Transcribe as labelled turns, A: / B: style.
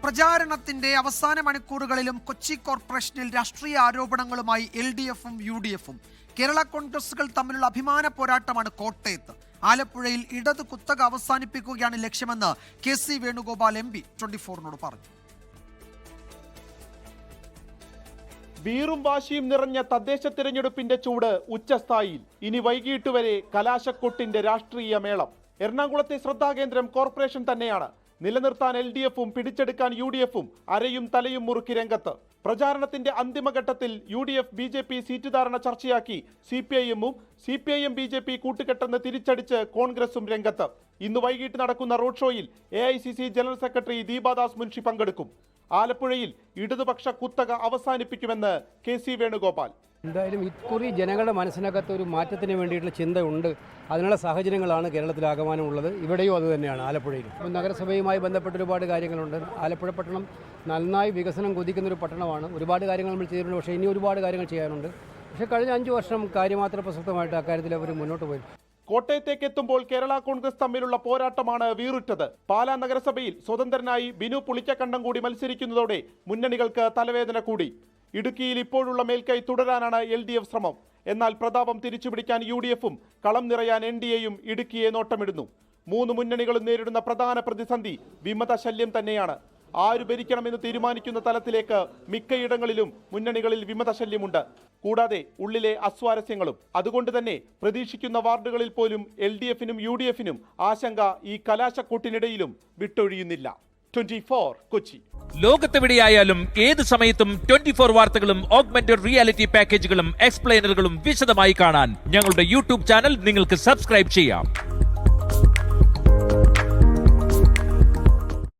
A: പ്രചാരണത്തിന്റെ അവസാന മണിക്കൂറുകളിലും കൊച്ചി കോർപ്പറേഷനിൽ രാഷ്ട്രീയ ആരോപണങ്ങളുമായി LDFും UDFും കേരള കോൺഗ്രസുകൾ തമ്മിലുള്ള അഭിമാന പോരാട്ടമാണ് കോട്ടയത്ത്. ആലപ്പുഴയിൽ ഇടത് കുത്തക അവസാനിപ്പിക്കുകയാണ് ലക്ഷ്യമെന്ന് KC വേണുഗോപാൽ MP 24നോട് പറഞ്ഞു.
B: വീറും വാശിയും നിറഞ്ഞ തദ്ദേശ തിരഞ്ഞെടുപ്പിന്റെ ചൂട് ഉച്ചസ്ഥായിയിൽ. ഇനി വൈകിട്ട് വരെ കലാശക്കൊട്ടിന്റെ രാഷ്ട്രീയ മേളം. എറണാകുളത്തെ ശ്രദ്ധാകേന്ദ്രം കോർപ്പറേഷൻ തന്നെയാണ്. നിലനിർത്താൻ LDFും പിടിച്ചെടുക്കാൻ UDFും അരയും തലയും മുറുക്കി രംഗത്ത്. പ്രചാരണത്തിന്റെ അന്തിമഘട്ടത്തിൽ UDF BJP സീറ്റ് ധാരണ ചർച്ചയാക്കി CPIMും CPIM BJP കൂട്ടുകെട്ടെന്ന് തിരിച്ചടിച്ച് കോൺഗ്രസും രംഗത്ത്. ഇന്ന് വൈകിട്ട് നടക്കുന്ന റോഡ് ഷോയിൽ AICC general secretary Deepa Das Munshi പങ്കെടുക്കും. ആലപ്പുഴയിൽ ഇടതുപക്ഷ കുത്തക അവസാനിപ്പിക്കുമെന്ന് KC വേണുഗോപാൽ.
C: എന്തായാലും ഇക്കുറി ജനങ്ങളുടെ മനസ്സിനകത്ത് ഒരു മാറ്റത്തിന് വേണ്ടിയിട്ടുള്ള ചിന്തയുണ്ട്. അതിനുള്ള സാഹചര്യങ്ങളാണ് കേരളത്തിലാകമാനമുള്ളത്. ഇവിടെയും അതുതന്നെയാണ്. ആലപ്പുഴയിൽ നഗരസഭയുമായി ബന്ധപ്പെട്ട ഒരുപാട് കാര്യങ്ങളുണ്ട്. ആലപ്പുഴ പട്ടണം നന്നായി വികസനം കൊതിക്കുന്നൊരു പട്ടണമാണ്. ഒരുപാട് കാര്യങ്ങൾ നമ്മൾ ചെയ്തിട്ടുണ്ട്. പക്ഷേ ഇനി ഒരുപാട് കാര്യങ്ങൾ ചെയ്യാനുണ്ട്. പക്ഷേ കഴിഞ്ഞ 5 വർഷം കാര്യമാത്ര പ്രസക്തമായിട്ട് അക്കാര്യത്തിൽ അവർ മുന്നോട്ട് പോയി.
B: കോട്ടയത്തേക്ക് എത്തുമ്പോൾ കേരള കോൺഗ്രസ് തമ്മിലുള്ള പോരാട്ടമാണ് വീറുറ്റത്. പാലാ നഗരസഭയിൽ സ്വതന്ത്രനായി ബിനു പുളിക്കക്കണ്ടം കൂടി മത്സരിക്കുന്നതോടെ മുന്നണികൾക്ക് തലവേദന കൂടി. ഇടുക്കിയിൽ ഇപ്പോഴുള്ള മേൽക്കൈ തുടരാനാണ് LDF ശ്രമം. എന്നാൽ പ്രതാപം തിരിച്ചുപിടിക്കാൻ UDFും കളം നിറയാൻ NDAയും ഇടുക്കിയെ നോട്ടമിടുന്നു. 3 മുന്നണികളും നേരിടുന്ന പ്രധാന പ്രതിസന്ധി വിമത ശല്യം തന്നെയാണ്. ആര് ഭരിക്കണമെന്ന് തീരുമാനിക്കുന്ന തലത്തിലേക്ക് മിക്കയിടങ്ങളിലും മുന്നണികളിൽ വിമത ശല്യമുണ്ട്. കൂടാതെ ഉള്ളിലെ അസ്വാരസ്യങ്ങളും. അതുകൊണ്ട് തന്നെ പ്രതീക്ഷിക്കുന്ന വാർഡുകളിൽ പോലും LDFനും UDFനും ആശങ്ക ഈ കലാശക്കൂട്ടിനിടയിലും വിട്ടൊഴിയുന്നില്ല. 24 കൊച്ചി.
D: ലോകത്തെവിടെയായാലും ഏത് സമയത്തും 24 വാർത്തകളും ഓഗ്മെന്റഡ് റിയാലിറ്റി പാക്കേജുകളും എക്സ്പ്ലെയിനറുകളും വിശദമായി കാണാൻ ഞങ്ങളുടെ YouTube ചാനൽ നിങ്ങൾക്ക് സബ്സ്ക്രൈബ് ചെയ്യാം.